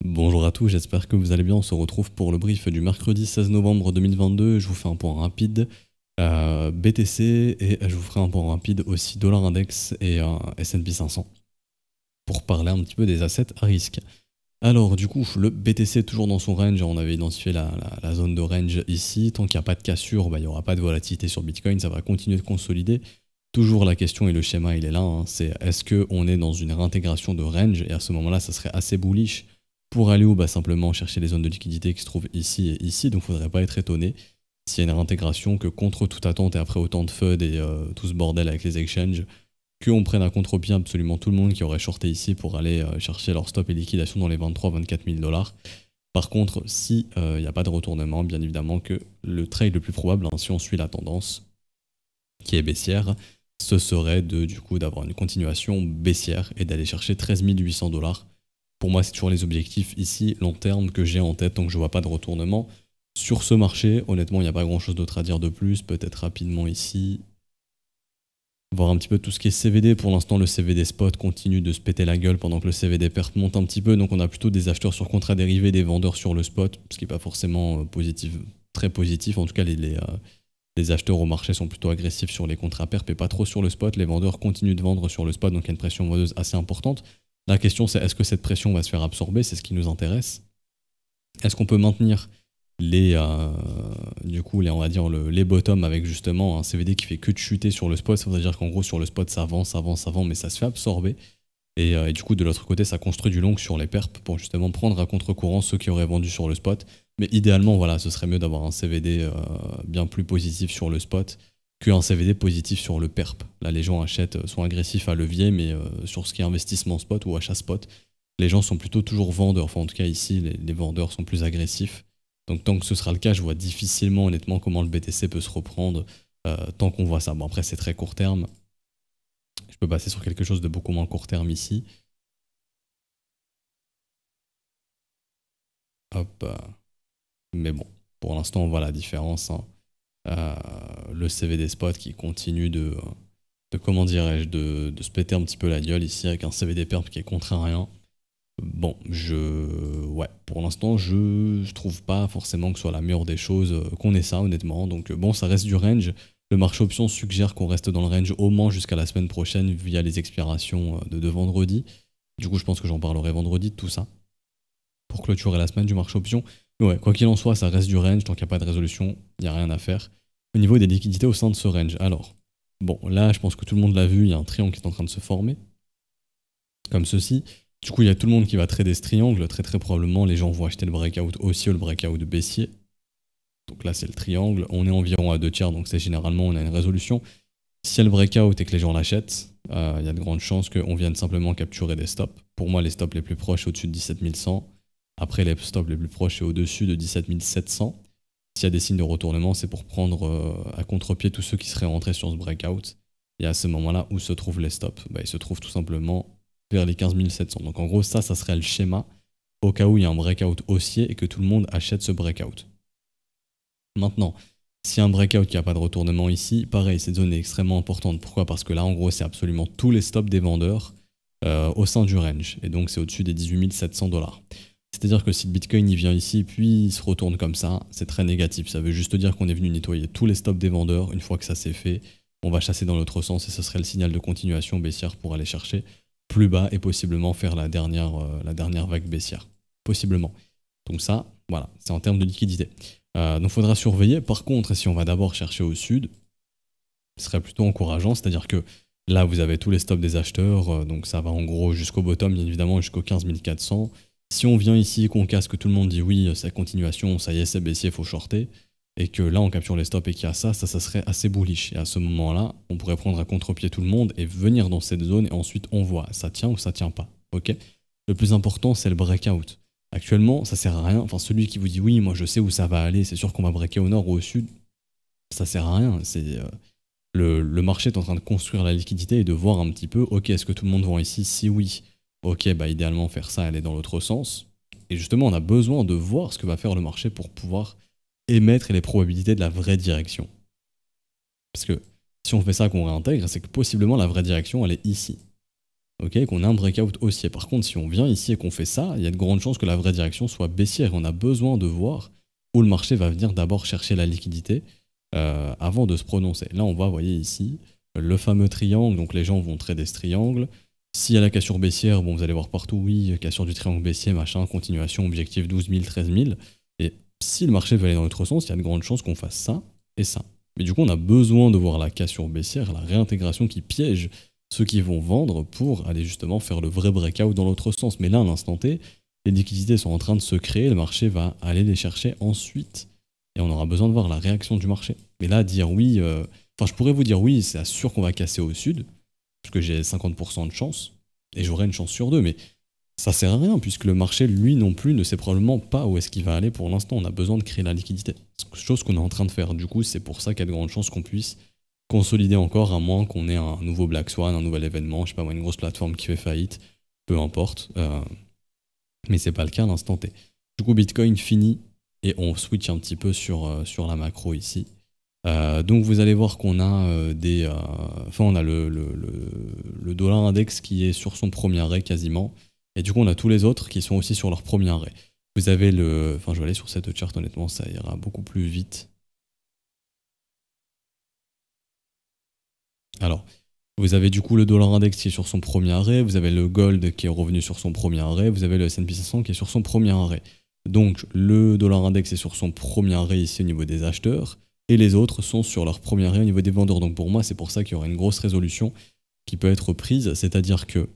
Bonjour à tous, j'espère que vous allez bien. On se retrouve pour le brief du mercredi 16 novembre 2022. Je vous fais un point rapide BTC et je vous ferai un point rapide aussi dollar index et S&P 500 pour parler un petit peu des assets à risque. Alors du coup, le BTC est toujours dans son range, on avait identifié la zone de range ici. Tant qu'il n'y a pas de cassure, il n'y aura pas de volatilité sur Bitcoin, ça va continuer de consolider. Toujours la question et le schéma il est là, hein, c'est est-ce qu'on est dans une réintégration de range et à ce moment-là ça serait assez bullish pour aller où simplement chercher les zones de liquidité qui se trouvent ici et ici, donc il ne faudrait pas être étonné s'il y a une réintégration que contre toute attente et après autant de FUD et tout ce bordel avec les exchanges, qu'on prenne à contre-pied absolument tout le monde qui aurait shorté ici pour aller chercher leur stop et liquidation dans les 23-24 000 dollars. Par contre, si il n'y a pas de retournement, bien évidemment que le trade le plus probable, hein, si on suit la tendance qui est baissière, ce serait d'avoir une continuation baissière et d'aller chercher 13 800 dollars. Pour moi, c'est toujours les objectifs ici, long terme, que j'ai en tête, donc je ne vois pas de retournement. Sur ce marché, honnêtement, il n'y a pas grand chose d'autre à dire de plus. Peut-être rapidement ici, voir un petit peu tout ce qui est CVD. Pour l'instant, le CVD spot continue de se péter la gueule pendant que le CVD perp monte un petit peu. Donc on a plutôt des acheteurs sur contrat dérivé, des vendeurs sur le spot, ce qui n'est pas forcément positif, très positif. En tout cas, les acheteurs au marché sont plutôt agressifs sur les contrats perp et pas trop sur le spot. Les vendeurs continuent de vendre sur le spot, donc il y a une pression vendeuse assez importante. La question c'est est-ce que cette pression va se faire absorber, c'est ce qui nous intéresse. Est-ce qu'on peut maintenir les on va dire les bottoms avec justement un CVD qui fait que de chuter sur le spot. Ça veut dire qu'en gros sur le spot ça avance, mais ça se fait absorber. Et du coup de l'autre côté ça construit du long sur les perps pour justement prendre à contre-courant ceux qui auraient vendu sur le spot. Mais idéalement voilà, ce serait mieux d'avoir un CVD bien plus positif sur le spot qu'un CVD positif sur le perp. Là les gens achètent, sont agressifs à levier, mais sur ce qui est investissement spot ou achat spot, les gens sont plutôt toujours vendeurs. Enfin en tout cas ici les vendeurs sont plus agressifs. Donc tant que ce sera le cas, je vois difficilement honnêtement comment le BTC peut se reprendre tant qu'on voit ça. Bon après c'est très court terme. Je peux passer sur quelque chose de beaucoup moins court terme ici. Hop. Mais bon, pour l'instant on voit la différence. Hein. Le CVD spot qui continue de comment dirais-je, de se péter un petit peu la gueule ici avec un CVD perp qui est contraint à rien. Bon, ouais, pour l'instant, je trouve pas forcément que ce soit la meilleure des choses qu'on ait ça, honnêtement. Donc bon, ça reste du range. Le marché option suggère qu'on reste dans le range au moins jusqu'à la semaine prochaine via les expirations de vendredi. Du coup, je pense que j'en parlerai vendredi de tout ça pour clôturer la semaine du marché option. Mais ouais, quoi qu'il en soit, ça reste du range. Tant qu'il n'y a pas de résolution, il n'y a rien à faire. Au niveau des liquidités au sein de ce range, alors, bon, là, je pense que tout le monde l'a vu, il y a un triangle qui est en train de se former, comme ceci. Du coup, il y a tout le monde qui va trader ce triangle. Très très probablement, les gens vont acheter le breakout haussier ou le breakout baissier. Donc là, c'est le triangle. On est environ à 2/3, donc c'est généralement, on a une résolution. Si il y a le breakout et que les gens l'achètent, il y a de grandes chances qu'on vienne simplement capturer des stops. Pour moi, les stops les plus proches, au-dessus de 17 100. Après, les stops les plus proches, c'est au-dessus de 17 700. S'il y a des signes de retournement, c'est pour prendre à contre-pied tous ceux qui seraient rentrés sur ce breakout. Et à ce moment-là, où se trouvent les stops? Ils se trouvent tout simplement vers les 15 700. Donc en gros, ça serait le schéma au cas où il y a un breakout haussier et que tout le monde achète ce breakout. Maintenant, s'il y a un breakout qui n'a pas de retournement ici, pareil, cette zone est extrêmement importante. Pourquoi? Parce que là, en gros, c'est absolument tous les stops des vendeurs au sein du range. Et donc, c'est au-dessus des 18 700 dollars. C'est-à-dire que si le Bitcoin il vient ici, puis il se retourne comme ça, c'est très négatif. Ça veut juste dire qu'on est venu nettoyer tous les stops des vendeurs. Une fois que ça c'est fait, on va chasser dans l'autre sens et ce serait le signal de continuation baissière pour aller chercher plus bas et possiblement faire la dernière vague baissière. Possiblement. Donc ça, voilà, c'est en termes de liquidité. Donc il faudra surveiller. Par contre, si on va d'abord chercher au sud, ce serait plutôt encourageant. C'est-à-dire que là, vous avez tous les stops des acheteurs. Donc ça va en gros jusqu'au bottom, bien évidemment, jusqu'au 15 400. Si on vient ici, qu'on casse, que tout le monde dit oui, c'est continuation, ça y est, c'est baissier, il faut shorter, et que là on capture les stops et qu'il y a ça serait assez bullish. Et à ce moment-là, on pourrait prendre à contre-pied tout le monde et venir dans cette zone, et ensuite on voit, ça tient ou ça tient pas. Ok. Le plus important, c'est le breakout. Actuellement, ça sert à rien. Enfin, celui qui vous dit oui, moi je sais où ça va aller, c'est sûr qu'on va breaker au nord ou au sud, ça sert à rien. C'est le marché est en train de construire la liquidité et de voir un petit peu, ok, est-ce que tout le monde vend ici? Si oui, ok, idéalement faire ça, aller dans l'autre sens. Et justement, on a besoin de voir ce que va faire le marché pour pouvoir émettre les probabilités de la vraie direction. Parce que si on fait ça, qu'on réintègre, c'est que possiblement la vraie direction, elle est ici. ok, qu'on a un breakout haussier. Par contre, si on vient ici et qu'on fait ça, il y a de grandes chances que la vraie direction soit baissière. On a besoin de voir où le marché va venir d'abord chercher la liquidité avant de se prononcer. Là, on voit, vous voyez ici, le fameux triangle, donc les gens vont trader ce triangle. S'il y a la cassure baissière, bon, vous allez voir partout, oui, cassure du triangle baissier, machin, continuation, objectif 12 000, 13 000. Et si le marché veut aller dans l'autre sens, il y a de grandes chances qu'on fasse ça et ça. Mais du coup, on a besoin de voir la cassure baissière, la réintégration qui piège ceux qui vont vendre pour aller justement faire le vrai breakout dans l'autre sens. Mais là, à l'instant T, les liquidités sont en train de se créer, le marché va aller les chercher ensuite. Et on aura besoin de voir la réaction du marché. Mais là, dire oui, je pourrais vous dire oui, c'est assuré qu'on va casser au sud, parce que j'ai 50% de chance, et j'aurai une chance sur deux, mais ça sert à rien, puisque le marché, lui non plus, ne sait probablement pas où est-ce qu'il va aller pour l'instant. On a besoin de créer la liquidité. C'est chose qu'on est en train de faire. Du coup, c'est pour ça qu'il y a de grandes chances qu'on puisse consolider encore, à moins qu'on ait un nouveau Black Swan, un nouvel événement, je sais pas moi, une grosse plateforme qui fait faillite, peu importe. Mais c'est pas le cas à l'instant T. Du coup, Bitcoin finit, et on switch un petit peu sur la macro ici. Donc vous allez voir qu'on a on a le dollar index qui est sur son premier arrêt quasiment, et du coup on a tous les autres qui sont aussi sur leur premier arrêt. Vous avez je vais aller sur cette charte, honnêtement ça ira beaucoup plus vite. Alors, vous avez du coup le dollar index qui est sur son premier arrêt, vous avez le gold qui est revenu sur son premier arrêt, vous avez le S&P 500 qui est sur son premier arrêt. Donc le dollar index est sur son premier arrêt ici au niveau des acheteurs, et les autres sont sur leur premier arrêt au niveau des vendeurs. Donc pour moi, c'est pour ça qu'il y aura une grosse résolution qui peut être prise, c'est-à-dire que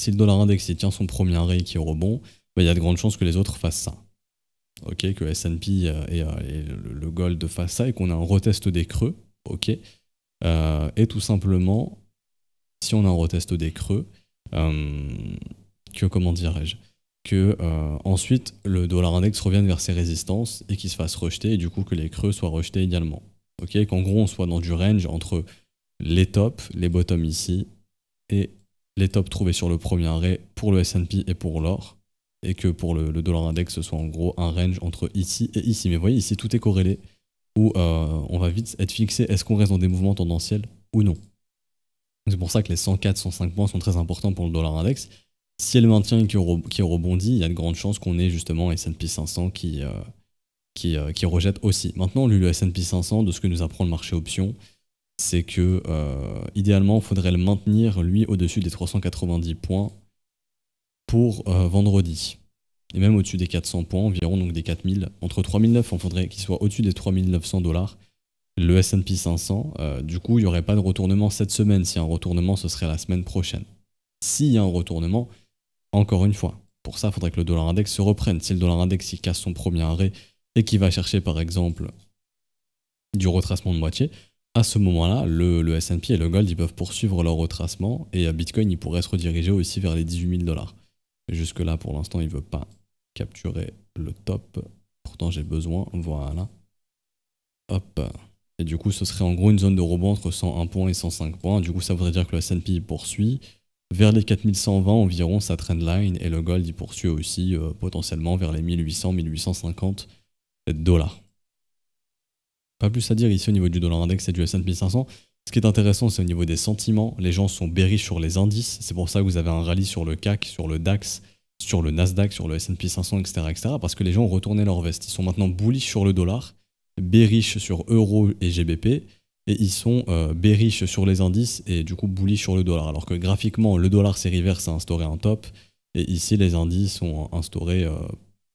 si le dollar index il tient son premier arrêt et qui est au rebond, il y a de grandes chances que les autres fassent ça. Ok, que S&P et le gold fassent ça et qu'on ait un retest des creux. Ok. Et tout simplement, si on a un retest des creux, comment dirais-je, que ensuite le dollar index revienne vers ses résistances et qu'il se fasse rejeter, et du coup que les creux soient rejetés également. Ok, qu'en gros on soit dans du range entre les tops, les bottoms ici, et les tops trouvés sur le premier arrêt pour le S&P et pour l'or, et que pour le dollar index ce soit en gros un range entre ici et ici. Mais vous voyez ici tout est corrélé, où on va vite être fixé, est-ce qu'on reste dans des mouvements tendanciels ou non. C'est pour ça que les 104, 105 points sont très importants pour le dollar index. Si elle maintient qui rebondit, il y a de grandes chances qu'on ait justement S&P 500 qui rejette aussi. Maintenant, le S&P 500, de ce que nous apprend le marché option, c'est que idéalement, il faudrait le maintenir, lui, au-dessus des 390 points pour vendredi. Et même au-dessus des 400 points environ, donc des 4000. Entre 3009, il faudrait qu'il soit au-dessus des 3900 $. Le S&P 500, du coup, il n'y aurait pas de retournement cette semaine. S'il y a un retournement, ce serait la semaine prochaine. S'il y a un retournement, encore une fois, pour ça, il faudrait que le dollar index se reprenne. Si le dollar index il casse son premier arrêt et qu'il va chercher, par exemple, du retracement de moitié, à ce moment-là, le S&P et le gold, ils peuvent poursuivre leur retracement, et Bitcoin, il pourrait se rediriger aussi vers les 18 000 $. Jusque-là, pour l'instant, il ne veut pas capturer le top. Pourtant, j'ai besoin, voilà. Hop. Et du coup, ce serait en gros une zone de rebond entre 101 points et 105 points. Du coup, ça voudrait dire que le S&P poursuit vers les 4120 environ, sa trendline, et le gold il poursuit aussi potentiellement vers les 1800, 1850 $. Pas plus à dire ici au niveau du dollar index et du S&P 500. Ce qui est intéressant, c'est au niveau des sentiments. Les gens sont bearish sur les indices. C'est pour ça que vous avez un rallye sur le CAC, sur le DAX, sur le Nasdaq, sur le S&P 500, etc., etc. Parce que les gens ont retourné leur veste. Ils sont maintenant bullish sur le dollar, bearish sur euro et GBP, et ils sont bearish sur les indices et du coup bullish sur le dollar. Alors que graphiquement, le dollar série reverse a instauré un top, et ici les indices ont instauré,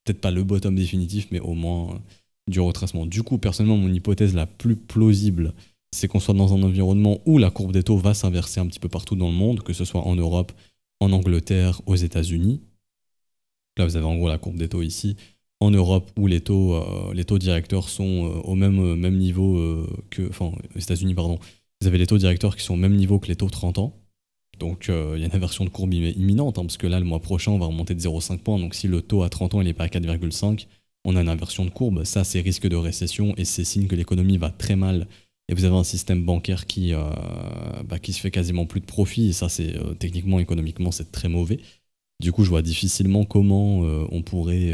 peut-être pas le bottom définitif, mais au moins du retracement. Du coup, personnellement, mon hypothèse la plus plausible, c'est qu'on soit dans un environnement où la courbe des taux va s'inverser un petit peu partout dans le monde, que ce soit en Europe, en Angleterre, aux États-Unis. Là, vous avez en gros la courbe des taux ici. En Europe, où les taux directeurs sont au même niveau enfin, aux États-Unis, pardon. Vous avez les taux directeurs qui sont au même niveau que les taux 30 ans. Donc, il y a une inversion de courbe imminente, parce que là, le mois prochain, on va remonter de 0,5 points. Donc, si le taux à 30 ans, il n'est pas à 4,5, on a une inversion de courbe. Ça, c'est risque de récession et c'est signe que l'économie va très mal. Et vous avez un système bancaire qui se fait quasiment plus de profit. Et ça, c'est techniquement, économiquement, c'est très mauvais. Du coup, je vois difficilement comment on pourrait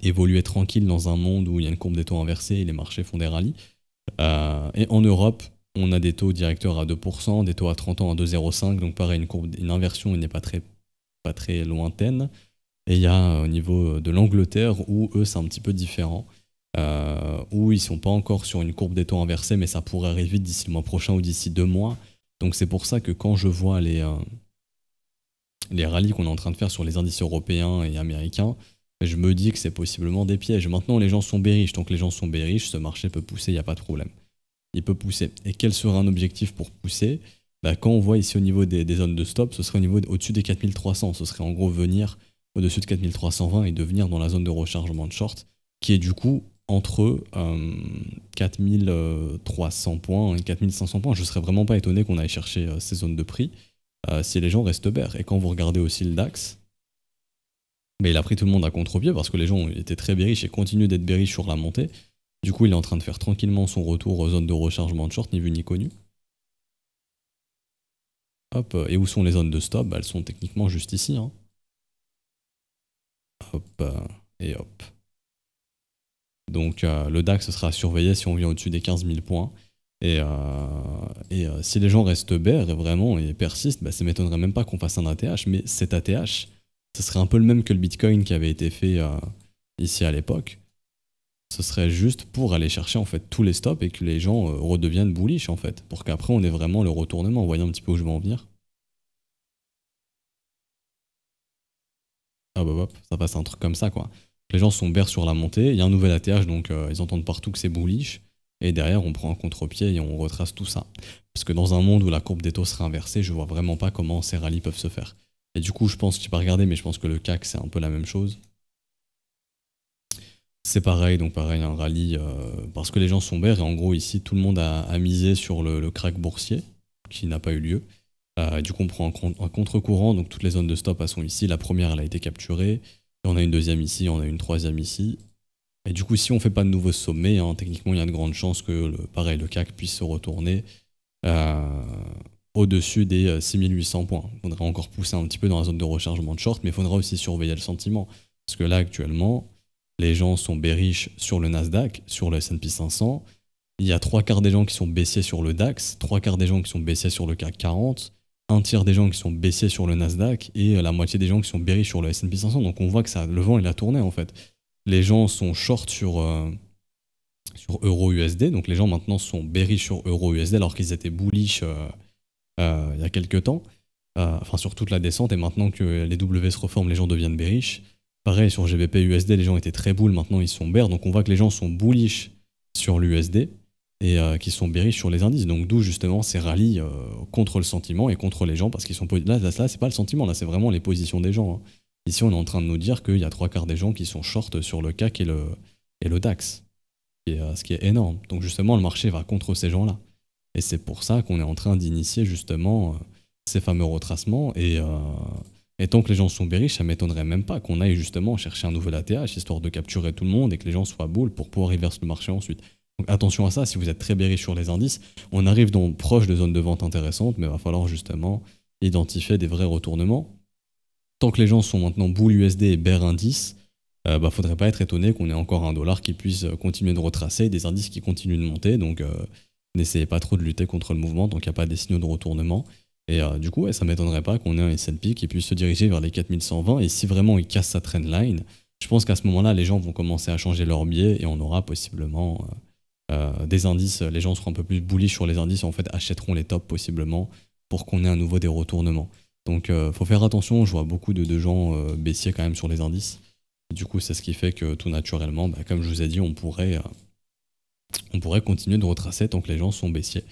évoluer tranquille dans un monde où il y a une courbe des taux inversée et les marchés font des rallyes. Et en Europe, on a des taux directeurs à 2%, des taux à 30 ans à 2,05, donc pareil, une inversion n'est pas très lointaine. Et il y a au niveau de l'Angleterre où eux c'est un petit peu différent, où ils sont pas encore sur une courbe des taux inversée, mais ça pourrait arriver d'ici le mois prochain ou d'ici 2 mois. Donc c'est pour ça que quand je vois les rallyes qu'on est en train de faire sur les indices européens et américains, je me dis que c'est possiblement des pièges. Maintenant les gens sont bearish, donc les gens sont bearish, ce marché peut pousser, il n'y a pas de problème. Il peut pousser. Et quel serait un objectif pour pousser? Bah, quand on voit ici au niveau des zones de stop, ce serait au-dessus des 4300. Ce serait en gros venir au-dessus de 4320 et devenir dans la zone de rechargement de short, qui est du coup entre 4300 points et 4500 points. Je ne serais vraiment pas étonné qu'on aille chercher ces zones de prix si les gens restent bear. Et quand vous regardez aussi le DAX, mais il a pris tout le monde à contre-pied parce que les gens étaient très bearish et continuent d'être bearish sur la montée. Du coup, il est en train de faire tranquillement son retour aux zones de rechargement de short, ni vu ni connu. Hop, et où sont les zones de stop? Bah, elles sont techniquement juste ici. Hein. Hop, et hop. Donc le DAX sera à surveiller si on vient au-dessus des 15 000 points. Et si les gens restent bear et vraiment et persistent, bah, ça m'étonnerait même pas qu'on fasse un ATH. Mais cet ATH, ce serait un peu le même que le Bitcoin qui avait été fait ici à l'époque. Ce serait juste pour aller chercher en fait tous les stops et que les gens redeviennent bullish en fait, pour qu'après on ait vraiment le retournement. Vous voyez un petit peu où je veux en venir. Ah bah hop, ça passe un truc comme ça quoi. Les gens sont bear sur la montée, il y a un nouvel ATH donc ils entendent partout que c'est bullish, et derrière on prend un contre-pied et on retrace tout ça. Parce que dans un monde où la courbe des taux serait inversée, je vois vraiment pas comment ces rallyes peuvent se faire. Et du coup je pense, je n'ai pas regardé mais je pense que le CAC c'est un peu la même chose. C'est pareil, donc pareil, un rallye, parce que les gens sont bear, et en gros ici tout le monde a misé sur le crack boursier, qui n'a pas eu lieu. Du coup on prend un contre-courant, donc toutes les zones de stop elles sont ici, la première elle a été capturée, et on a une deuxième ici, on a une troisième ici. Et du coup si on fait pas de nouveau sommet, hein, techniquement il y a de grandes chances que pareil, le CAC puisse se retourner au-dessus des 6800 points. Il faudrait encore pousser un petit peu dans la zone de rechargement de short, mais il faudra aussi surveiller le sentiment. Parce que là actuellement, les gens sont bearish sur le Nasdaq, sur le S&P 500. Il y a 3/4 des gens qui sont baissiers sur le DAX, 3/4 des gens qui sont baissiers sur le CAC 40, un tiers des gens qui sont baissiers sur le Nasdaq et la moitié des gens qui sont bearish sur le S&P 500. Donc on voit que le vent il a tourné en fait. Les gens sont short sur Euro-USD, donc les gens maintenant sont bearish sur Euro-USD alors qu'ils étaient bullish il y a quelques temps, enfin sur toute la descente, et maintenant que les W se reforment, les gens deviennent bearish. Pareil sur GBP USD, les gens étaient très bull, maintenant ils sont bear, donc on voit que les gens sont bullish sur l'USD et qui sont bearish sur les indices. Donc d'où justement ces rallyes contre le sentiment et contre les gens, parce qu'ils sont là c'est pas le sentiment, là c'est vraiment les positions des gens. Hein. Ici on est en train de nous dire qu'il y a 3/4 des gens qui sont short sur le CAC et le DAX, ce qui est énorme. Donc justement le marché va contre ces gens-là. Et c'est pour ça qu'on est en train d'initier justement ces fameux retracements. Et tant que les gens sont bearish, ça m'étonnerait même pas qu'on aille justement chercher un nouvel ATH, histoire de capturer tout le monde et que les gens soient bull pour pouvoir reverse le marché ensuite. Donc attention à ça, si vous êtes très bearish sur les indices, on arrive donc proche de zones de vente intéressantes, mais il va falloir justement identifier des vrais retournements. Tant que les gens sont maintenant bull USD et bear indice, faudrait pas être étonné qu'on ait encore un dollar qui puisse continuer de retracer, des indices qui continuent de monter, donc n'essayez pas trop de lutter contre le mouvement tant qu'il n'y a pas des signaux de retournement. Et du coup, ça m'étonnerait pas qu'on ait un S&P qui puisse se diriger vers les 4120. Et si vraiment il casse sa trendline, je pense qu'à ce moment-là, les gens vont commencer à changer leur biais et on aura possiblement des indices. Les gens seront un peu plus bullish sur les indices et en fait achèteront les tops possiblement pour qu'on ait à nouveau des retournements. Donc faut faire attention, je vois beaucoup de gens baissiers quand même sur les indices. Du coup, c'est ce qui fait que tout naturellement, comme je vous ai dit, on pourrait continuer de retracer tant que les gens sont baissiers.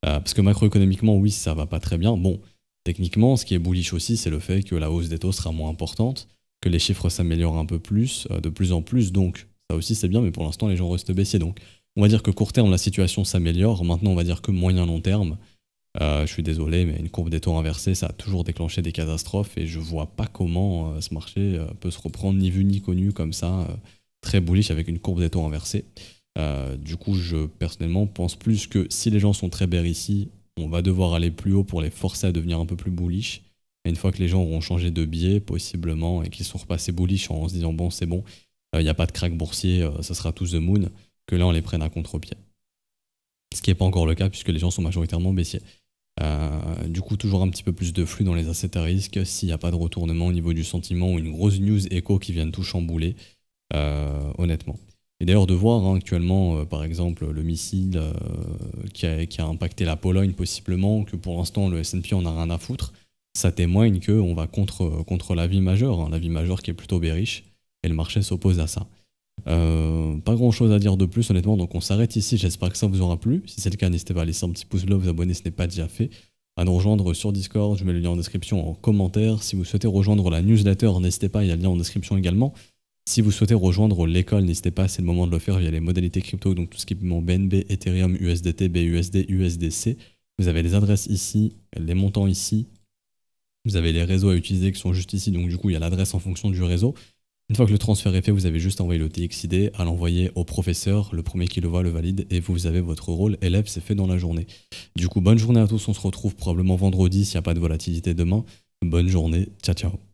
Parce que macroéconomiquement, oui, ça va pas très bien. Bon, techniquement, ce qui est bullish aussi, c'est le fait que la hausse des taux sera moins importante, que les chiffres s'améliorent un peu plus, de plus en plus. Donc, ça aussi, c'est bien, mais pour l'instant, les gens restent baissiers. Donc, on va dire que court terme, la situation s'améliore. Maintenant, on va dire que moyen-long terme, je suis désolé, mais une courbe des taux inversée, ça a toujours déclenché des catastrophes et je vois pas comment ce marché peut se reprendre ni vu ni connu comme ça, très bullish avec une courbe des taux inversée. Du coup, je personnellement pense plus que si les gens sont très bear ici, on va devoir aller plus haut pour les forcer à devenir un peu plus bullish. Et une fois que les gens auront changé de biais, possiblement, et qu'ils sont repassés bullish en se disant bon, c'est bon, il n'y a pas de crack boursier, ça sera tout the moon, que là on les prenne à contre-pied. Ce qui n'est pas encore le cas puisque les gens sont majoritairement baissiers. Du coup, toujours un petit peu plus de flux dans les assets à risque s'il n'y a pas de retournement au niveau du sentiment ou une grosse news écho qui vienne tout chambouler, honnêtement. Et d'ailleurs, de voir actuellement, par exemple, le missile qui a impacté la Pologne possiblement, que pour l'instant le S&P en a rien à foutre, ça témoigne qu'on va contre l'avis majeur, l'avis majeur qui est plutôt bearish, et le marché s'oppose à ça. Pas grand chose à dire de plus honnêtement, donc on s'arrête ici. J'espère que ça vous aura plu. Si c'est le cas, n'hésitez pas à laisser un petit pouce bleu, vous abonner si ce n'est pas déjà fait, à nous rejoindre sur Discord, je mets le lien en description en commentaire. Si vous souhaitez rejoindre la newsletter, n'hésitez pas, il y a le lien en description également. Si vous souhaitez rejoindre l'école, n'hésitez pas, c'est le moment de le faire via les modalités crypto, donc tout ce qui est paiement BNB, Ethereum, USDT, BUSD, USDC. Vous avez les adresses ici, les montants ici. Vous avez les réseaux à utiliser qui sont juste ici, donc du coup il y a l'adresse en fonction du réseau. Une fois que le transfert est fait, vous avez juste envoyé le TXID, à l'envoyer au professeur, le premier qui le voit le valide, et vous avez votre rôle élève, c'est fait dans la journée. Du coup, bonne journée à tous, on se retrouve probablement vendredi s'il n'y a pas de volatilité demain. Bonne journée, ciao ciao.